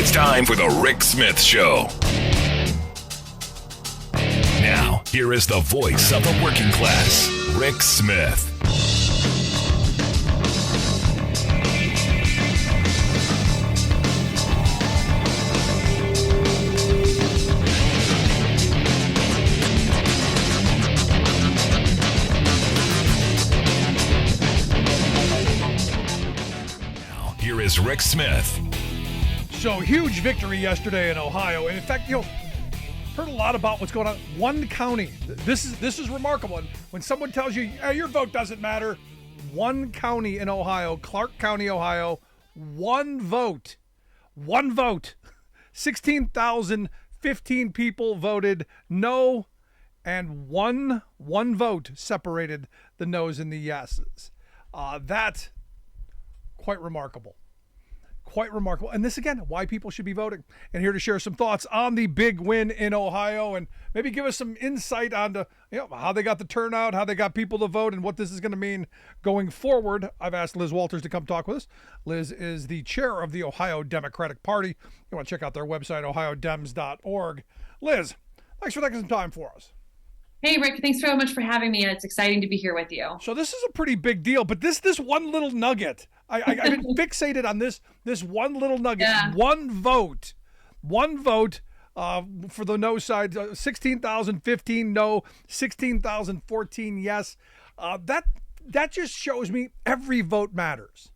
It's time for the Rick Smith Show. Now, here is the voice of the working class, Rick Smith. Now, here is Rick Smith. So, huge victory yesterday in Ohio. And in fact, heard a lot about what's going on. One county. This is remarkable. And when someone tells you, hey, your vote doesn't matter, one county in Ohio, Clark County, Ohio, one vote. 16,015 people voted no, and one vote separated the no's and the yeses. That's quite remarkable. And this, again, why people should be voting. And here to share some thoughts on the big win in Ohio and maybe give us some insight onto how they got the turnout, how they got people to vote, and what this is going to mean going forward. I've asked Liz Walters to come talk with us. Liz is the chair of the Ohio Democratic Party. You want to check out their website, ohiodems.org. Liz, thanks for taking some time for us. Hey, Rick, thanks so much for having me. It's exciting to be here with you. So this is a pretty big deal, but this one little nugget, I've been fixated on this one little nugget. Yeah. One vote for the no side, 16,015 no, 16,014 yes. That just shows me every vote matters.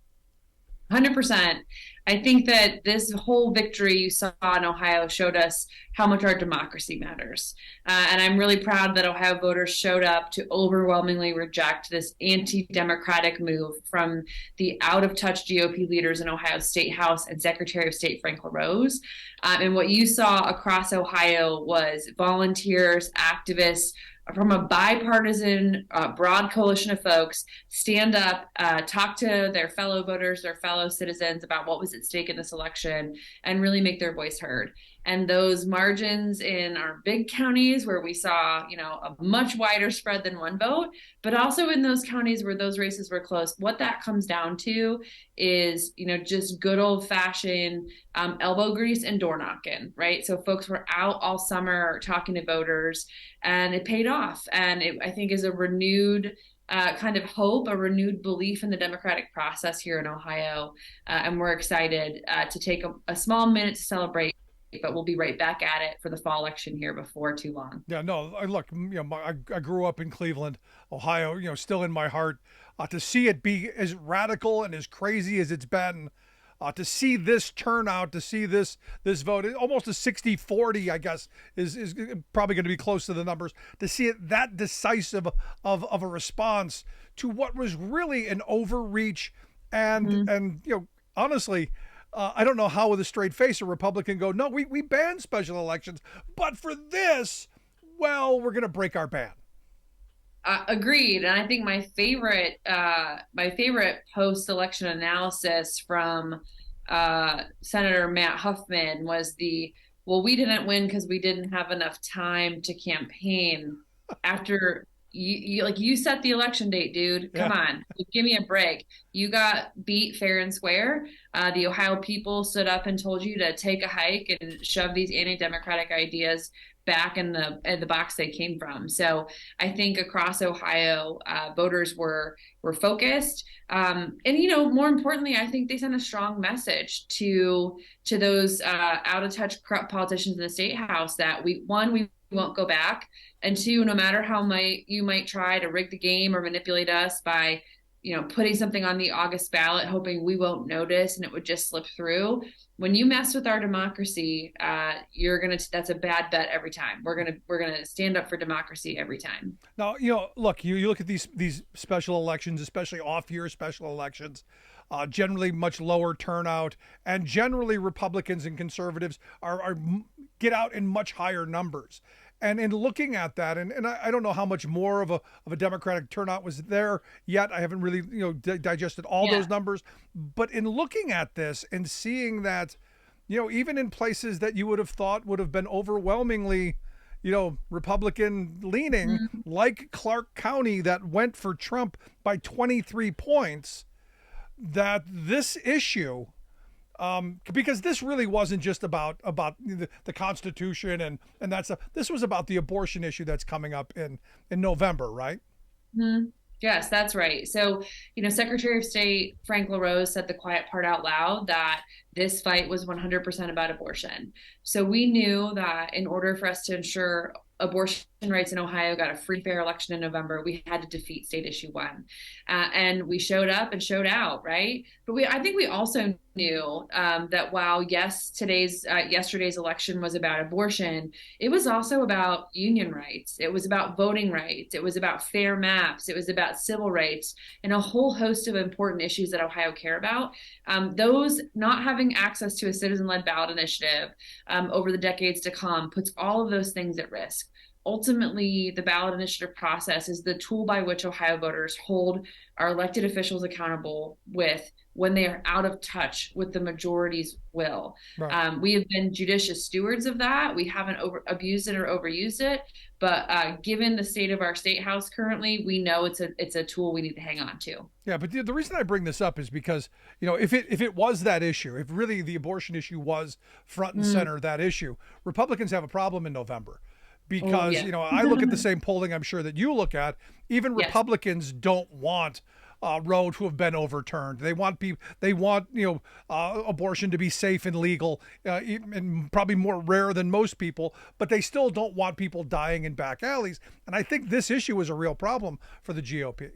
100%. I think that this whole victory you saw in Ohio showed us how much our democracy matters. And I'm really proud that Ohio voters showed up to overwhelmingly reject this anti-democratic move from the out-of-touch GOP leaders in Ohio State House and Secretary of State Frank LaRose. And what you saw across Ohio was volunteers, activists, from a bipartisan, broad coalition of folks stand up, talk to their fellow voters, their fellow citizens about what was at stake in this election, and really make their voice heard. And those margins in our big counties where we saw, a much wider spread than one vote, but also in those counties where those races were close, what that comes down to is, just good old fashioned elbow grease and door knocking, right? So folks were out all summer talking to voters, and it paid off. And it, I think, is a renewed kind of hope, a renewed belief in the democratic process here in Ohio. And we're excited to take a small minute to celebrate, but we'll be right back at it for the fall election here before too long. Yeah, no, look, I grew up in Cleveland, Ohio, still in my heart. To see it be as radical and as crazy as it's been, to see this turnout, to see this vote, almost a 60-40, I guess, is probably going to be close to the numbers. To see it that decisive of a response to what was really an overreach, and honestly, I don't know how with a straight face a Republican go, no, we banned special elections, but for this, well, we're going to break our ban. Agreed. And I think my favorite post-election analysis from Senator Matt Huffman was we didn't win because we didn't have enough time to campaign after you set the election date, dude. Come on, give me a break. You got beat fair and square. The Ohio people stood up and told you to take a hike and shove these anti-democratic ideas back in the box they came from. So I think across Ohio, voters were focused, and more importantly, I think they sent a strong message to those out of touch corrupt politicians in the state house that we won't go back, and two, no matter how you might try to rig the game or manipulate us by putting something on the August ballot, hoping we won't notice and it would just slip through. When you mess with our democracy, that's a bad bet every time. We're gonna stand up for democracy every time. Now, look, you look at these special elections, especially off-year special elections, generally much lower turnout, and generally Republicans and conservatives are get out in much higher numbers. And in looking at that, and I don't know how much more of a Democratic turnout was there yet. I haven't really digested all those numbers. But in looking at this and seeing that, even in places that you would have thought would have been overwhelmingly, Republican leaning, like Clark County that went for Trump by 23 points, that this issue because this really wasn't just about the Constitution and that stuff. This was about the abortion issue that's coming up in November, right? Mhm. Yes, that's right. So, Secretary of State Frank LaRose said the quiet part out loud that this fight was 100% about abortion. So we knew that in order for us to ensure abortion rights in Ohio got a free, fair election in November, we had to defeat state issue one. And we showed up and showed out, right? But I think we also knew that while yesterday's election was about abortion, it was also about union rights. It was about voting rights. It was about fair maps. It was about civil rights and a whole host of important issues that Ohio care about. Those not having access to a citizen-led ballot initiative over the decades to come puts all of those things at risk. Ultimately, the ballot initiative process is the tool by which Ohio voters hold our elected officials accountable when they are out of touch with the majority's will. Right. We have been judicious stewards of that. We haven't abused it or overused it. But given the state of our state house currently, we know it's a tool we need to hang on to. Yeah, but the reason I bring this up is because, if it was that issue, if really the abortion issue was front and center, that issue, Republicans have a problem in November. Because, I look at the same polling I'm sure that you look at. Even Republicans don't want Roe to have been overturned. They want abortion to be safe and legal, and probably more rare than most people. But they still don't want people dying in back alleys. And I think this issue is a real problem for the GOP.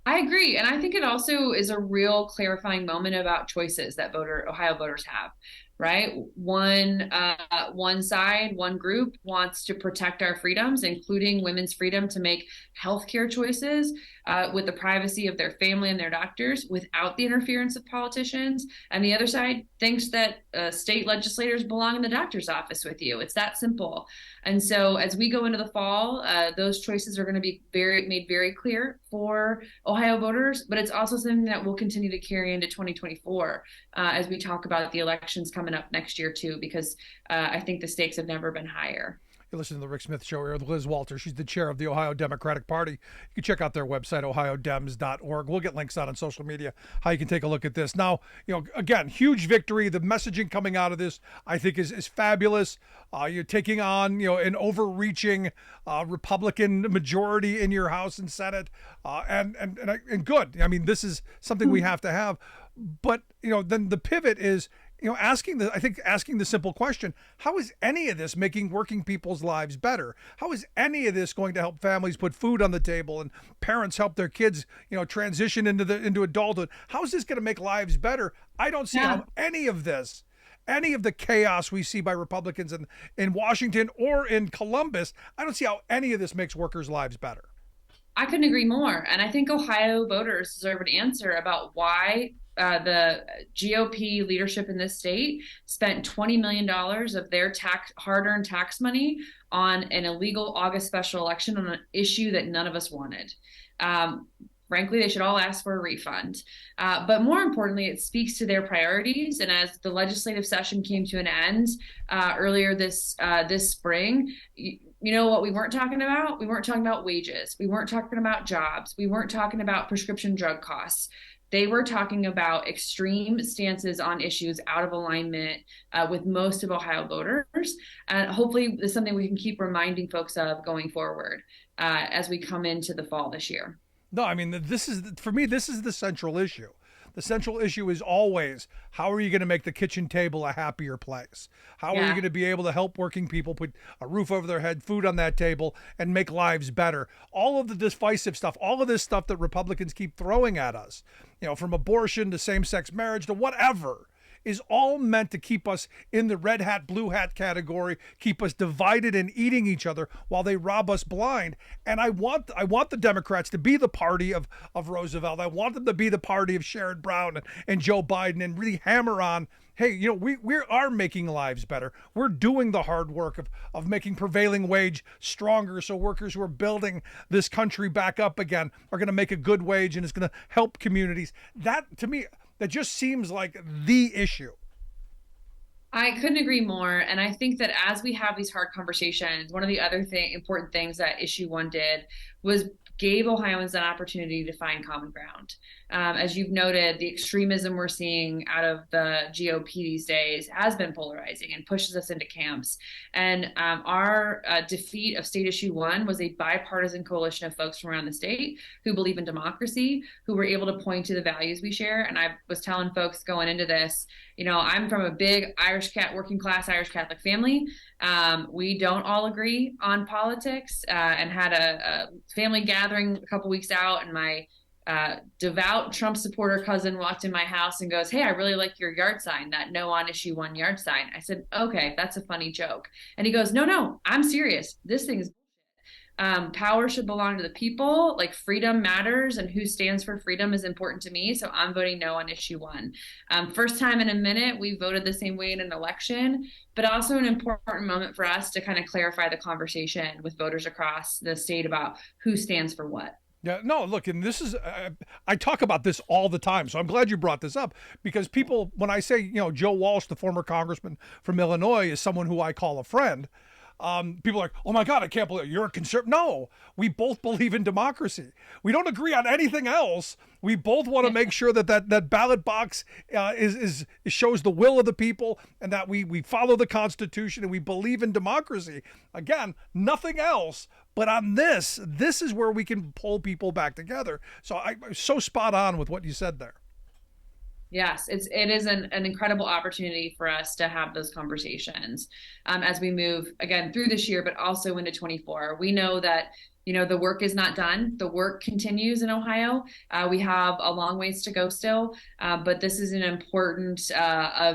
I agree. And I think it also is a real clarifying moment about choices that Ohio voters have, right? One side, one group wants to protect our freedoms, including women's freedom to make healthcare choices with the privacy of their family and their doctors without the interference of politicians. And the other side thinks that state legislators belong in the doctor's office with you. It's that simple. And so as we go into the fall, those choices are going to be made very clear for Ohio voters, but it's also something that we'll continue to carry into 2024 as we talk about the elections coming up next year too, because I think the stakes have never been higher. You listen to the Rick Smith Show here with Liz Walter. She's the chair of the Ohio Democratic Party. You can check out their website, ohiodems.org. We'll get links out on social media how you can take a look at this. Now, again, huge victory. The messaging coming out of this, I think, is fabulous. You're taking on, an overreaching Republican majority in your House and Senate, and good. I mean, this is something we have to have. But, then the pivot is, asking the simple question, how is any of this making working people's lives better? How is any of this going to help families put food on the table and parents help their kids, transition into adulthood? How is this going to make lives better? I don't see how any of the chaos we see by Republicans in Washington or in Columbus, I don't see how any of this makes workers' lives better. I couldn't agree more. And I think Ohio voters deserve an answer about why the GOP leadership in this state spent $20 million of their hard-earned tax money on an illegal August special election on an issue that none of us wanted. Frankly, they should all ask for a refund. But more importantly, it speaks to their priorities. And as the legislative session came to an end earlier this spring, you know what we weren't talking about? We weren't talking about wages. We weren't talking about jobs. We weren't talking about prescription drug costs. They were talking about extreme stances on issues out of alignment with most of Ohio voters. And hopefully this is something we can keep reminding folks of going forward as we come into the fall this year. No, I mean, for me, this is the central issue. The central issue is always, how are you going to make the kitchen table a happier place? How are you going to be able to help working people put a roof over their head, food on that table, and make lives better? All of the divisive stuff, all of this stuff that Republicans keep throwing at us, from abortion to same-sex marriage to whatever, is all meant to keep us in the red hat, blue hat category, keep us divided and eating each other while they rob us blind. And I want the Democrats to be the party of Roosevelt. I want them to be the party of Sherrod Brown and Joe Biden and really hammer on, hey, we are making lives better. We're doing the hard work of making prevailing wage stronger so workers who are building this country back up again are going to make a good wage and it's going to help communities. That, to me, that just seems like the issue. I couldn't agree more. And I think that as we have these hard conversations, one of the other important things that issue one did was gave Ohioans an opportunity to find common ground. As you've noted, the extremism we're seeing out of the GOP these days has been polarizing and pushes us into camps. And our defeat of State Issue 1 was a bipartisan coalition of folks from around the state who believe in democracy, who were able to point to the values we share. And I was telling folks going into this, I'm from a big working class Irish Catholic family. We don't all agree on politics, and had a family gathering a couple weeks out, and my devout Trump supporter cousin walked in my house and goes, "Hey, I really like your yard sign, that no on issue 1 yard sign." I said, "Okay, that's a funny joke." And he goes, No, I'm serious. This thing is power should belong to the people. Like, freedom matters, and who stands for freedom is important to me. So I'm voting no on issue 1. First time in a minute we voted the same way in an election, but also an important moment for us to kind of clarify the conversation with voters across the state about who stands for what. Yeah, no, look, and this is, I talk about this all the time. So I'm glad you brought this up, because people, when I say, Joe Walsh, the former congressman from Illinois, is someone who I call a friend, people are like, "Oh my God, I can't believe it. You're a conservative." No, we both believe in democracy. We don't agree on anything else. We both want to make sure that ballot box shows the will of the people, and that we follow the Constitution, and we believe in democracy. Again, nothing else. But on this is where we can pull people back together. So I'm so spot on with what you said there. Yes, it is an incredible opportunity for us to have those conversations as we move again through this year, but also into 24. We know that the work is not done. The work continues in Ohio. We have a long ways to go still, but this is an important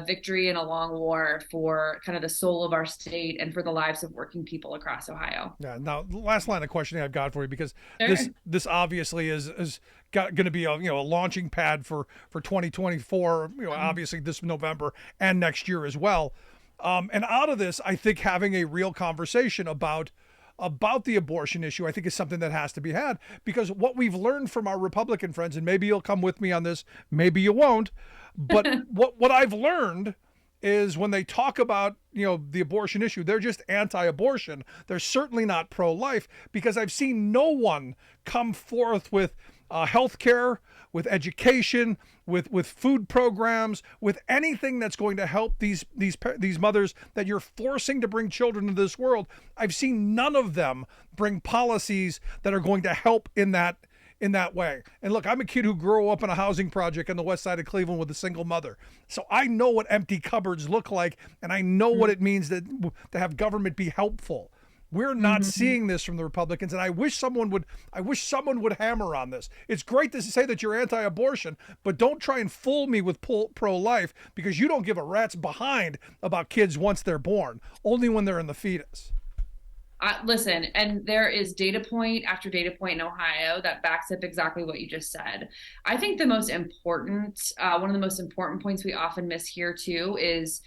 victory and a long war for kind of the soul of our state and for the lives of working people across Ohio. Yeah. Now, the last line of questioning I've got for you, because Sure. this obviously is going to be a launching pad for 2024. Obviously this November and next year as well. And out of this, I think having a real conversation about the abortion issue, I think, is something that has to be had, because what we've learned from our Republican friends, and maybe you'll come with me on this, maybe you won't, but what I've learned is when they talk about, the abortion issue, they're just anti-abortion. They're certainly not pro-life, because I've seen no one come forth with health care, with education, with food programs, with anything that's going to help these mothers that you're forcing to bring children into this world. I've seen none of them bring policies that are going to help in that way. And look, I'm a kid who grew up in a housing project on the west side of Cleveland with a single mother. So I know what empty cupboards look like, and I know what it means to have government be helpful. We're not seeing this from the Republicans, and I wish someone would hammer on this. It's great to say that you're anti-abortion, but don't try and fool me with pro-life, because you don't give a rat's behind about kids once they're born, only when they're in the fetus. Listen, and there is data point after data point in Ohio that backs up exactly what you just said. I think one of the most important points we often miss here too is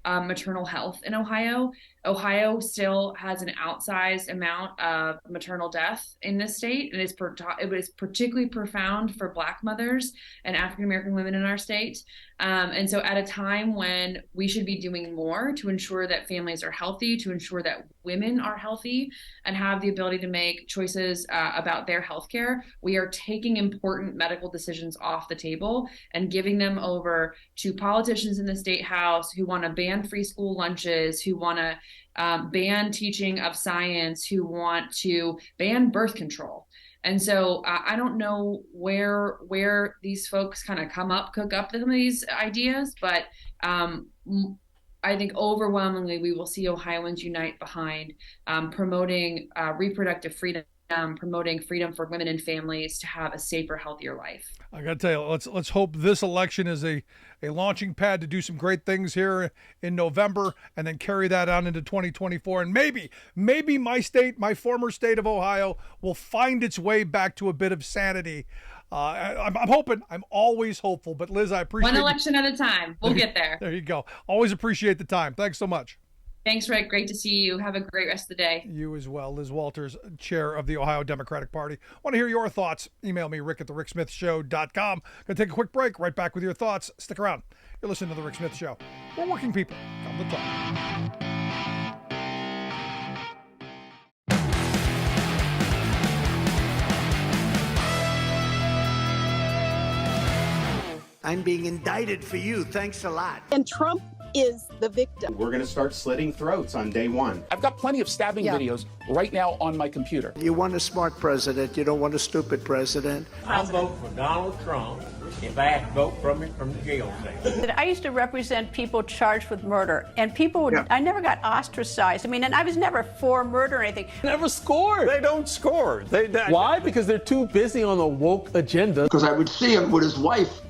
maternal health in Ohio. Ohio still has an outsized amount of maternal death in this state, and it is particularly profound for Black mothers and African American women in our state. And so at a time when we should be doing more to ensure that families are healthy, to ensure that women are healthy and have the ability to make choices about their health care, we are taking important medical decisions off the table and giving them over to politicians in the state house who want to ban free school lunches, who want to ban teaching of science, who want to ban birth control. And so I don't know where these folks kind of cook up some of these ideas, but I think overwhelmingly we will see Ohioans unite behind promoting reproductive freedom, promoting freedom for women and families to have a safer, healthier life. I got to tell you, let's hope this election is a launching pad to do some great things here in November, and then carry that on into 2024. And maybe my former state of Ohio, will find its way back to a bit of sanity. I'm hoping. I'm always hopeful. But Liz, I appreciate one election at a time. We'll get there. There you go. Always appreciate the time. Thanks so much. Thanks, Rick. Great to see you. Have a great rest of the day. You as well. Liz Walters, chair of the Ohio Democratic Party. Want to hear your thoughts? Email me, rick@thericksmithshow.com. Going to take a quick break. Right back with your thoughts. Stick around. You're listening to The Rick Smith Show. We're working people. Come to talk. I'm being indicted for you. Thanks a lot. And Trump is the victim. We're going to start slitting throats on day one. I've got plenty of stabbing videos right now on my computer. You want a smart president. You don't want a stupid president. I'll vote for Donald Trump if I have to vote from him from the jail cell. I used to represent people charged with murder, and people would, I never got ostracized. I mean, and I was never for murder or anything. Never scored. They don't score. Why? Because they're too busy on the woke agenda. Because I would see him with his wife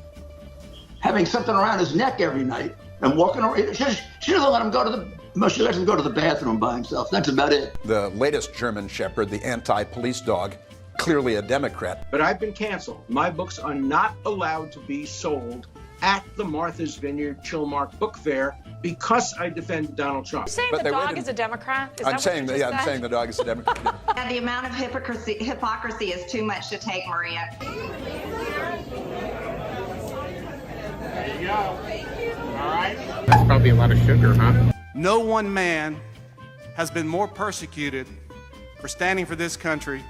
having something around his neck every night and walking around. She doesn't let him go to the. She lets him go to the bathroom by himself. That's about it. The latest German Shepherd, the anti-police dog, clearly a Democrat. But I've been canceled. My books are not allowed to be sold at the Martha's Vineyard Chilmark Book Fair because I defend Donald Trump. You're saying the dog is a Democrat? I'm saying the dog is a Democrat. And the amount of hypocrisy is too much to take, Maria. There you go. All right. That's probably a lot of sugar, huh? No one man has been more persecuted for standing for this country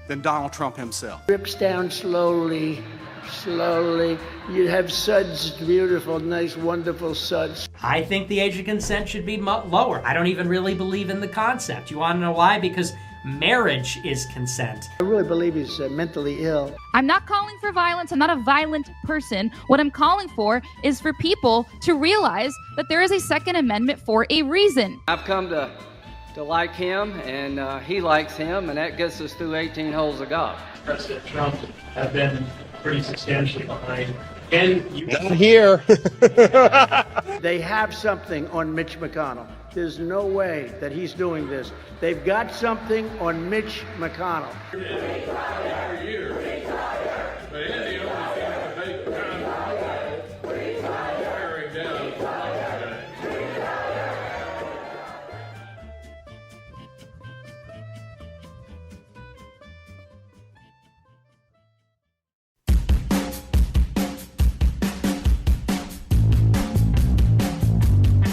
than Donald Trump himself. Drips down slowly, slowly. You have suds, beautiful, nice, wonderful suds. I think the age of consent should be lower. I don't even really believe in the concept. You want to know why? Because marriage is consent. I really believe he's mentally ill. I'm not calling for violence. I'm not a violent person. What I'm calling for is for people to realize that there is a Second Amendment for a reason. I've come to like him, and he likes him, and that gets us through 18 holes of golf. President Trump have been pretty substantially behind. And you not here. They have something on Mitch McConnell. There's no way that he's doing this. They've got something on Mitch McConnell.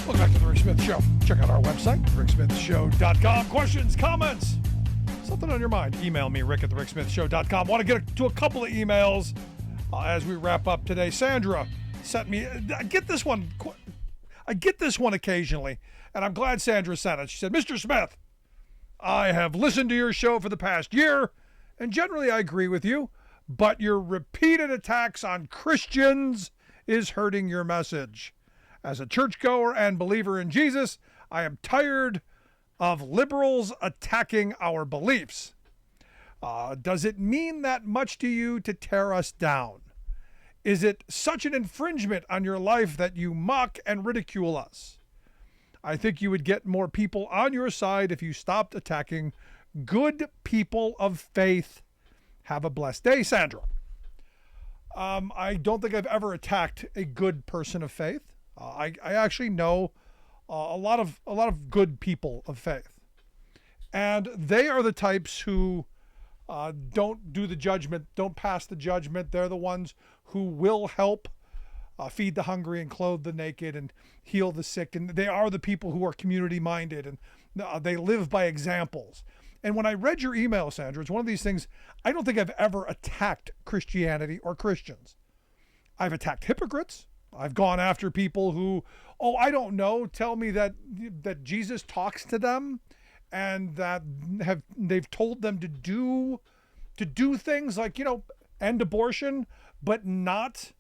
Welcome back to the Rick Smith Show. Check out our website, ricksmithshow.com. Questions, comments, something on your mind, email me, rick@thericksmithshow.com. Want to get to a couple of emails as we wrap up today. Sandra sent me, I get this one occasionally, and I'm glad Sandra sent it. She said, Mr. Smith, I have listened to your show for the past year, and generally I agree with you, but your repeated attacks on Christians is hurting your message. As a churchgoer and believer in Jesus, I am tired of liberals attacking our beliefs. Does it mean that much to you to tear us down? Is it such an infringement on your life that you mock and ridicule us? I think you would get more people on your side if you stopped attacking good people of faith. Have a blessed day, Sandra. I don't think I've ever attacked a good person of faith. I actually know a lot of good people of faith, and they are the types who don't do the judgment, don't pass the judgment. They're the ones who will help feed the hungry and clothe the naked and heal the sick, and they are the people who are community minded, and they live by examples. And when I read your email, Sandra, it's one of these things. I don't think I've ever attacked Christianity or Christians. I've attacked hypocrites. I've gone after people who, I don't know, tell me that Jesus talks to them and that they've told them to do things like, end abortion, but not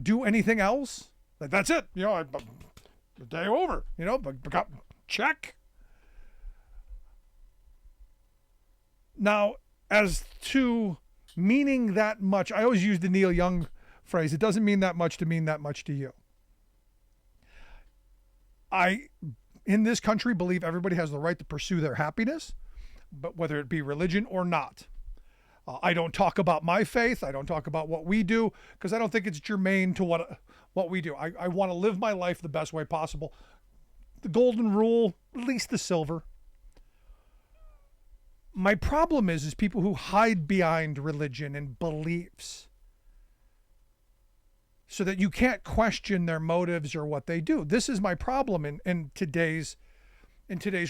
do anything else. Like, that's it. The day over, but check. Now, as to meaning that much, I always use the Neil Young phrase, it doesn't mean that much to mean that much to you. I, in this country, believe everybody has the right to pursue their happiness, but whether it be religion or not. I don't talk about my faith. I don't talk about what we do because I don't think it's germane to what we do. I want to live my life the best way possible. The golden rule, at least the silver. My problem is people who hide behind religion and beliefs so that you can't question their motives or what they do. This is my problem in today's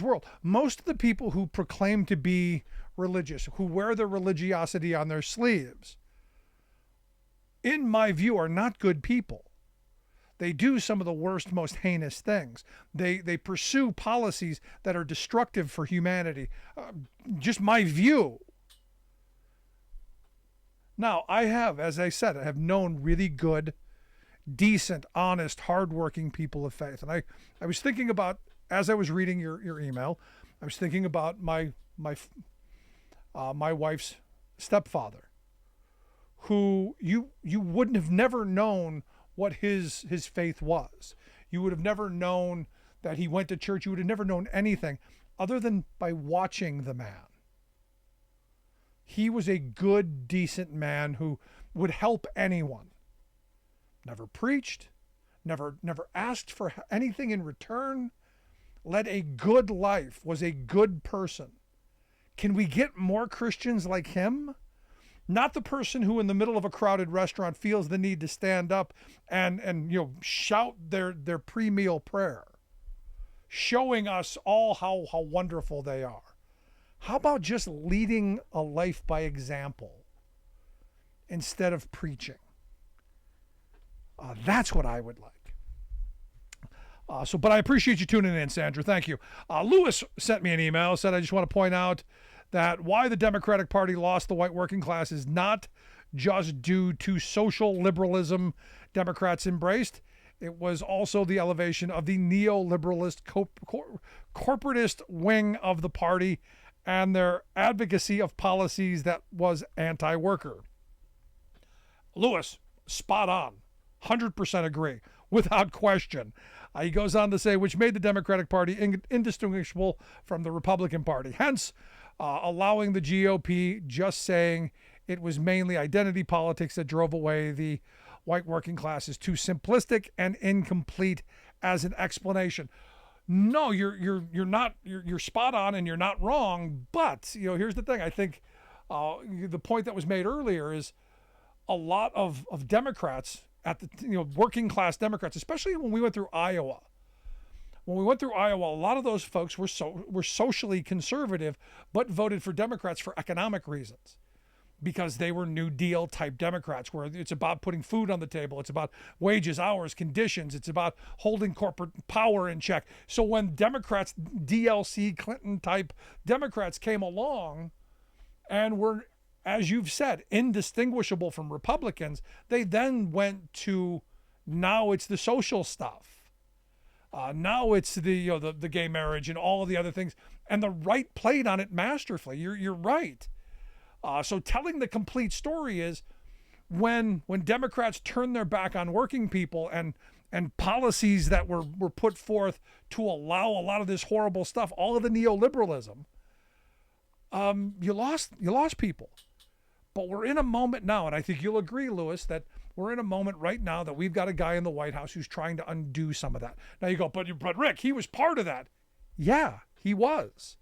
world. Most of the people who proclaim to be religious, who wear their religiosity on their sleeves, in my view, are not good people. They do some of the worst, most heinous things. They pursue policies that are destructive for humanity. Just my view. Now, I have, as I said, I have known really good, decent, honest, hardworking people of faith. And I was thinking about, as I was reading your email, I was thinking about my wife's stepfather, who you wouldn't have never known what his faith was. You would have never known that he went to church. You would have never known anything other than by watching the man. He was a good, decent man who would help anyone. Never preached, never asked for anything in return, led a good life, was a good person. Can we get more Christians like him? Not the person who in the middle of a crowded restaurant feels the need to stand up and shout their pre-meal prayer, showing us all how wonderful they are. How about just leading a life by example instead of preaching? That's what I would like. But I appreciate you tuning in, Sandra. Thank you. Lewis sent me an email, said, I just want to point out that why the Democratic Party lost the white working class is not just due to social liberalism Democrats embraced. It was also the elevation of the neoliberalist corporatist wing of the party and their advocacy of policies that was anti-worker. Lewis, spot on. 100% agree, without question. He goes on to say, which made the Democratic Party indistinguishable from the Republican Party. Hence, allowing the GOP just saying it was mainly identity politics that drove away the white working class is too simplistic and incomplete as an explanation. No, you're spot on and you're not wrong. But here's the thing. I think the point that was made earlier is a lot of Democrats at the working class Democrats, especially when we went through Iowa. When we went through Iowa, a lot of those folks were socially conservative, but voted for Democrats for economic reasons, because they were New Deal type Democrats, where it's about putting food on the table. It's about wages, hours, conditions. It's about holding corporate power in check. So when Democrats, DLC Clinton type Democrats came along and were, as you've said, indistinguishable from Republicans, they then went to, now it's the social stuff. Now it's the gay marriage and all of the other things. And the right played on it masterfully. You're right. So telling the complete story is when Democrats turned their back on working people and policies that were put forth to allow a lot of this horrible stuff, all of the neoliberalism, you lost people. But we're in a moment now, and I think you'll agree, Lewis, that we're in a moment right now that we've got a guy in the White House who's trying to undo some of that. Now you go, but Rick, he was part of that. Yeah, he was.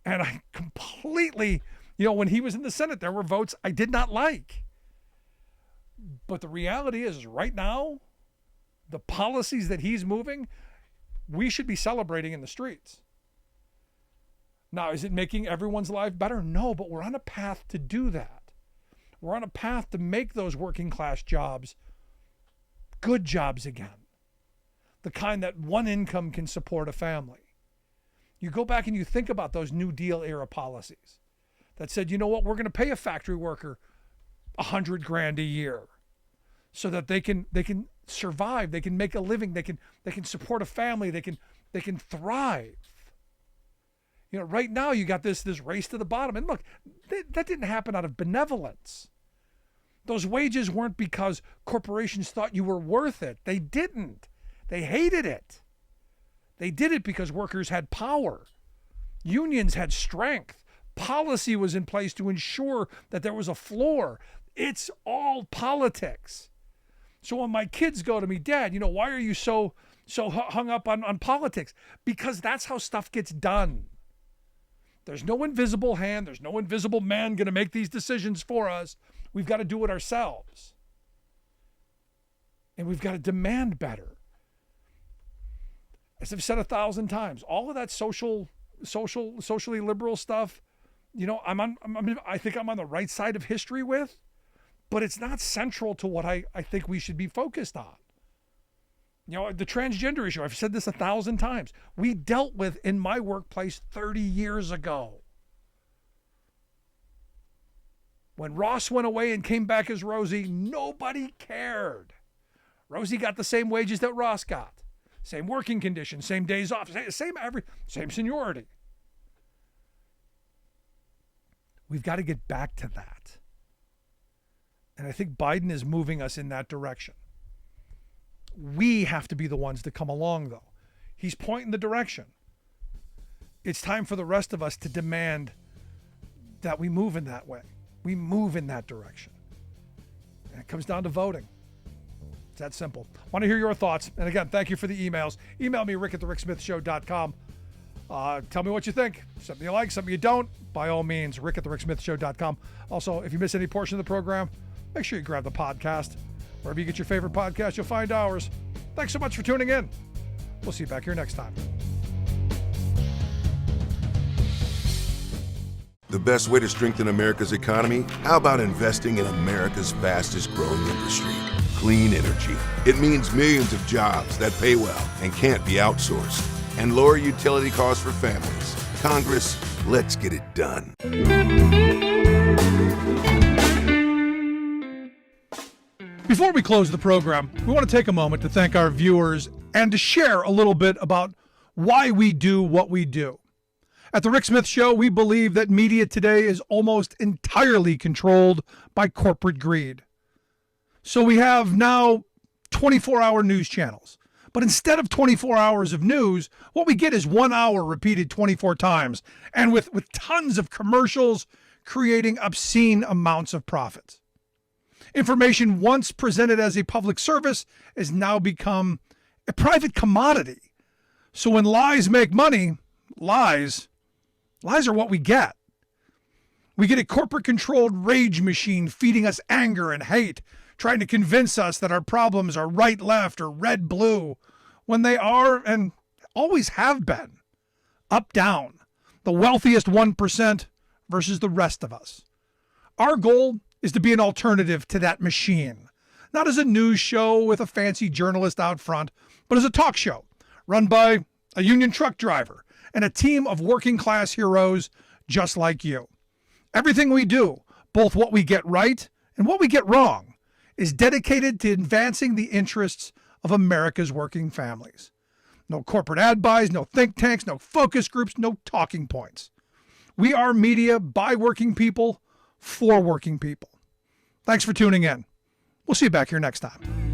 And I completely, when he was in the Senate, there were votes I did not like. But the reality is right now, the policies that he's moving, we should be celebrating in the streets. Now, is it making everyone's life better? No, but we're on a path to do that. We're on a path to make those working class jobs good jobs again. The kind that one income can support a family. You go back and you think about those New Deal era policies that said, you know what, we're going to pay a factory worker $100,000 a year so that they can survive, they can make a living, they can support a family, they can thrive. Right now you got this race to the bottom. And look, that didn't happen out of benevolence. Those wages weren't because corporations thought you were worth it. They didn't. They hated it. They did it because workers had power. Unions had strength. Policy was in place to ensure that there was a floor. It's all politics. So when my kids go to me, Dad, why are you so hung up on politics? Because that's how stuff gets done. There's no invisible hand. There's no invisible man going to make these decisions for us. We've got to do it ourselves. And we've got to demand better. As I've said 1,000 times, all of that socially liberal stuff, I think I'm on the right side of history with. but it's not central to what I think we should be focused on. The transgender issue, I've said this 1,000 times. We dealt with in my workplace 30 years ago. When Ross went away and came back as Rosie, nobody cared. Rosie got the same wages that Ross got. Same working conditions, same days off, same seniority. We've got to get back to that. And I think Biden is moving us in that direction. We have to be the ones to come along, though. He's pointing the direction. It's time for the rest of us to demand that we move in that way. We move in that direction. And it comes down to voting. It's that simple. Want to hear your thoughts. And again, thank you for the emails. Email me, rick@thericksmithshow.com. Tell me what you think. Something you like, something you don't. By all means, rick@thericksmithshow.com. Also, if you miss any portion of the program, make sure you grab the podcast. Wherever you get your favorite podcast, you'll find ours. Thanks so much for tuning in. We'll see you back here next time. The best way to strengthen America's economy? How about investing in America's fastest growing industry? Clean energy. It means millions of jobs that pay well and can't be outsourced. And lower utility costs for families. Congress, let's get it done. Before we close the program, we want to take a moment to thank our viewers and to share a little bit about why we do what we do. At The Rick Smith Show, we believe that media today is almost entirely controlled by corporate greed. So we have now 24-hour news channels. But instead of 24 hours of news, what we get is 1 hour repeated 24 times, and with tons of commercials creating obscene amounts of profits. Information once presented as a public service has now become a private commodity. So when lies make money, lies are what we get. We get a corporate-controlled rage machine feeding us anger and hate, trying to convince us that our problems are right-left or red-blue, when they are and always have been up-down, the wealthiest 1% versus the rest of us. Our goal is to be an alternative to that machine, not as a news show with a fancy journalist out front, but as a talk show run by a union truck driver and a team of working-class heroes just like you. Everything we do, both what we get right and what we get wrong, is dedicated to advancing the interests of America's working families. No corporate ad buys, no think tanks, no focus groups, no talking points. We are media by working people for working people. Thanks for tuning in. We'll see you back here next time.